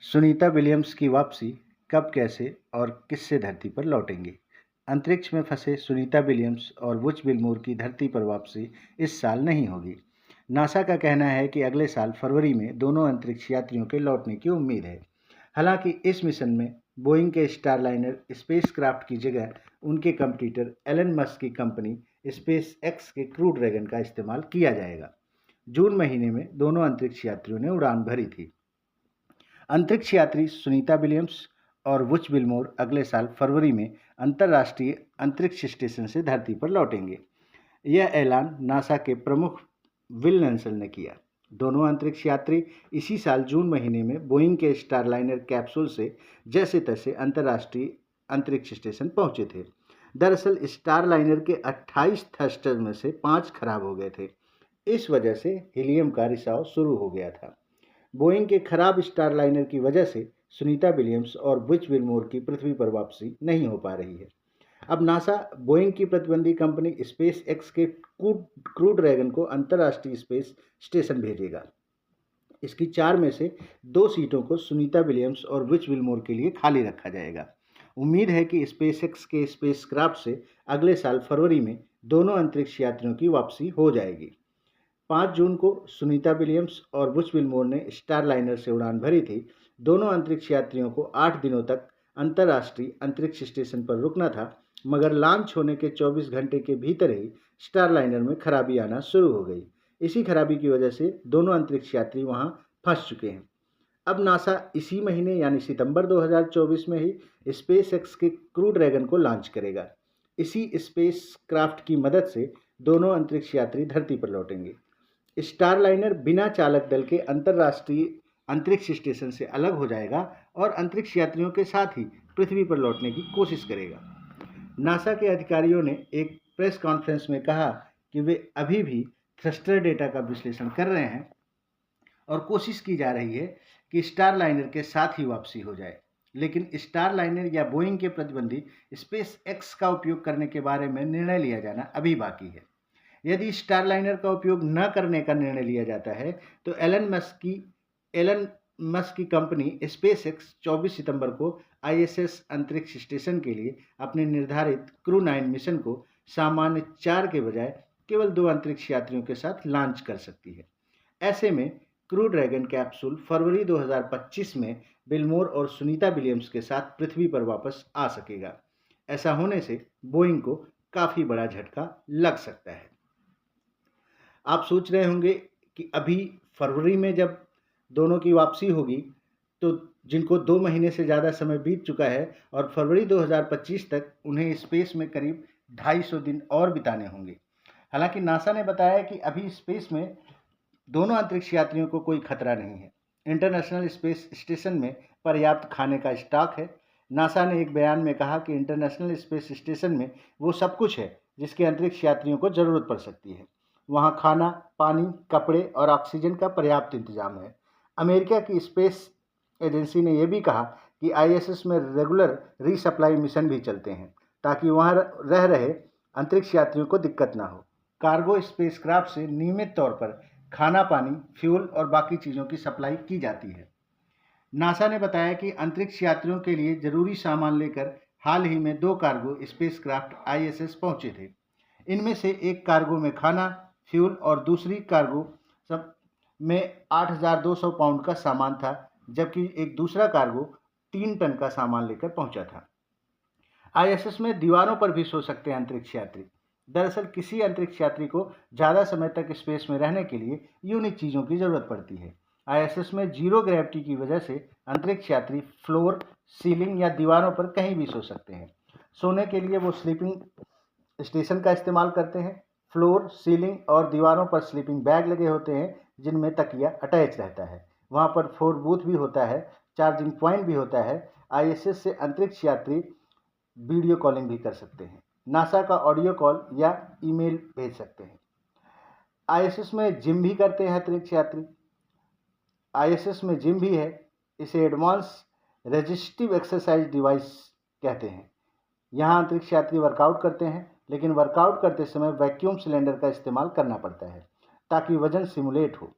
Sunita Williams की वापसी कब, कैसे और किससे धरती पर लौटेंगे? अंतरिक्ष में फंसे सुनीता विलियम्स और बुच विल्मोर की धरती पर वापसी इस साल नहीं होगी। नासा का कहना है कि अगले साल फरवरी में दोनों अंतरिक्ष यात्रियों के लौटने की उम्मीद है। हालांकि इस मिशन में बोइंग के स्टारलाइनर स्पेसक्राफ्ट की जगह उनके कंपटीटर एलन मस्क की कंपनी स्पेस एक्स के क्रू ड्रैगन का इस्तेमाल किया जाएगा। जून महीने में दोनों अंतरिक्ष यात्रियों ने उड़ान भरी थी। अंतरिक्ष यात्री सुनीता विलियम्स और बुच विल्मोर अगले साल फरवरी में अंतर्राष्ट्रीय अंतरिक्ष स्टेशन से धरती पर लौटेंगे। यह ऐलान नासा के प्रमुख विल नेल्सन ने किया। दोनों अंतरिक्ष यात्री इसी साल जून महीने में बोइंग के स्टारलाइनर कैप्सूल से जैसे तैसे अंतर्राष्ट्रीय अंतरिक्ष स्टेशन पहुंचे थे। दरअसल स्टारलाइनर के 28 थ्रस्टर में से 5 खराब हो गए थे। इस वजह से हीलियम का रिसाव शुरू हो गया था। बोइंग के खराब स्टारलाइनर की वजह से सुनीता विलियम्स और बुच विल्मोर की पृथ्वी पर वापसी नहीं हो पा रही है। अब नासा बोइंग की प्रतिद्वंदी कंपनी स्पेस एक्स के क्रू ड्रैगन को अंतर्राष्ट्रीय स्पेस स्टेशन भेजेगा। इसकी 4 में से 2 सीटों को सुनीता विलियम्स और बुच विल्मोर के लिए खाली रखा जाएगा। उम्मीद है कि स्पेस एक्स के स्पेसक्राफ्ट से अगले साल फरवरी में दोनों अंतरिक्ष यात्रियों की वापसी हो जाएगी। 5 जून को सुनीता विलियम्स और बुच विल्मोर ने स्टारलाइनर से उड़ान भरी थी। दोनों अंतरिक्ष यात्रियों को 8 दिनों तक अंतर्राष्ट्रीय अंतरिक्ष स्टेशन पर रुकना था, मगर लॉन्च होने के 24 घंटे के भीतर ही स्टारलाइनर में खराबी आना शुरू हो गई। इसी खराबी की वजह से दोनों अंतरिक्ष यात्री वहां फंस चुके हैं। अब नासा इसी महीने यानी सितंबर 2024 में ही स्पेस एक्स के क्रू ड्रैगन को लॉन्च करेगा। इसी स्पेस क्राफ्ट की मदद से दोनों अंतरिक्ष यात्री धरती पर लौटेंगे। स्टारलाइनर बिना चालक दल के अंतर्राष्ट्रीय अंतरिक्ष स्टेशन से अलग हो जाएगा और अंतरिक्ष यात्रियों के साथ ही पृथ्वी पर लौटने की कोशिश करेगा। नासा के अधिकारियों ने एक प्रेस कॉन्फ्रेंस में कहा कि वे अभी भी थ्रस्टर डेटा का विश्लेषण कर रहे हैं और कोशिश की जा रही है कि स्टारलाइनर के साथ ही वापसी हो जाए। लेकिन स्टारलाइनर या बोइंग के प्रतिद्वंदी स्पेस एक्स का उपयोग करने के बारे में निर्णय लिया जाना अभी बाकी है। यदि स्टारलाइनर का उपयोग न करने का निर्णय लिया जाता है तो एलन मस्क की कंपनी स्पेस एक्स 24 सितंबर को आईएसएस अंतरिक्ष स्टेशन के लिए अपने निर्धारित क्रू 9 मिशन को सामान्य 4 के बजाय केवल 2 अंतरिक्ष यात्रियों के साथ लॉन्च कर सकती है। ऐसे में क्रू ड्रैगन कैप्सूल फरवरी 2025 में विल्मोर और सुनीता विलियम्स के साथ पृथ्वी पर वापस आ सकेगा। ऐसा होने से बोइंग को काफ़ी बड़ा झटका लग सकता है। आप सोच रहे होंगे कि अभी फरवरी में जब दोनों की वापसी होगी तो जिनको 2 महीने से ज़्यादा समय बीत चुका है और फरवरी 2025 तक उन्हें स्पेस में करीब 250 दिन और बिताने होंगे। हालांकि नासा ने बताया कि अभी स्पेस में दोनों अंतरिक्ष यात्रियों को कोई खतरा नहीं है। इंटरनेशनल स्पेस स्टेशन में पर्याप्त खाने का स्टॉक है। नासा ने एक बयान में कहा कि इंटरनेशनल स्पेस स्टेशन में वो सब कुछ है जिसकी अंतरिक्ष यात्रियों को ज़रूरत पड़ सकती है। वहाँ खाना, पानी, कपड़े और ऑक्सीजन का पर्याप्त इंतजाम है। अमेरिका की स्पेस एजेंसी ने यह भी कहा कि आईएसएस में रेगुलर रीसप्लाई मिशन भी चलते हैं ताकि वहाँ रह रहे अंतरिक्ष यात्रियों को दिक्कत ना हो। कार्गो स्पेसक्राफ्ट से नियमित तौर पर खाना, पानी, फ्यूल और बाकी चीज़ों की सप्लाई की जाती है। नासा ने बताया कि अंतरिक्ष यात्रियों के लिए जरूरी सामान लेकर हाल ही में 2 कार्गो स्पेसक्राफ्ट आईएसएस पहुंचे थे। इनमें से एक कार्गो में खाना, फ्यूल और दूसरी कार्गो सब में 8,200 पाउंड का सामान था, जबकि एक दूसरा कार्गो 3 टन का सामान लेकर पहुंचा था। आईएसएस में दीवारों पर भी सो सकते हैं अंतरिक्ष यात्री। दरअसल किसी अंतरिक्ष यात्री को ज़्यादा समय तक स्पेस में रहने के लिए यूनिक चीज़ों की ज़रूरत पड़ती है। आईएसएस में जीरो ग्रेविटी की वजह से अंतरिक्ष यात्री फ्लोर, सीलिंग या दीवारों पर कहीं भी सो सकते हैं। सोने के लिए वो स्लीपिंग स्टेशन का इस्तेमाल करते हैं। फ्लोर, सीलिंग और दीवारों पर स्लीपिंग बैग लगे होते हैं जिनमें तकिया अटैच रहता है। वहाँ पर फोन बूथ भी होता है, चार्जिंग पॉइंट भी होता है। आईएसएस से अंतरिक्ष यात्री वीडियो कॉलिंग भी कर सकते हैं, नासा का ऑडियो कॉल या ईमेल भेज सकते हैं। आईएसएस में जिम भी करते हैं अंतरिक्ष यात्री। आईएसएस में जिम भी है। इसे एडवांस रेजिस्टिव एक्सरसाइज डिवाइस कहते हैं। यहाँ अंतरिक्ष यात्री वर्कआउट करते हैं, लेकिन वर्कआउट करते समय वैक्यूम सिलेंडर का इस्तेमाल करना पड़ता है ताकि वजन सिमुलेट हो।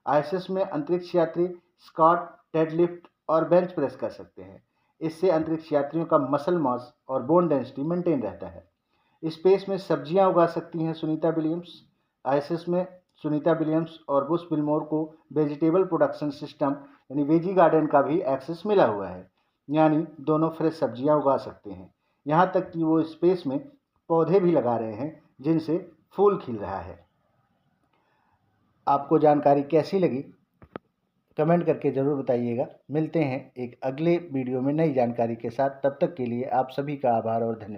आईएसएस में अंतरिक्ष यात्री स्क्वाट, डेडलिफ्ट और बेंच प्रेस कर सकते हैं। इससे अंतरिक्ष यात्रियों का मसल मास और बोन डेंसिटी मेंटेन रहता है। स्पेस में सब्जियां उगा सकती हैं सुनीता विलियम्स। आईएसएस में सुनीता विलियम्स और बुश बिलमोर को वेजिटेबल प्रोडक्शन सिस्टम यानी वेजी गार्डन का भी एक्सेस मिला हुआ है, यानी दोनों फ्रेश सब्जियां उगा सकते हैं। यहाँ तक कि वो स्पेस में पौधे भी लगा रहे हैं जिनसे फूल खिल रहा है। आपको जानकारी कैसी लगी कमेंट करके ज़रूर बताइएगा। मिलते हैं एक अगले वीडियो में नई जानकारी के साथ। तब तक के लिए आप सभी का आभार और धन्यवाद।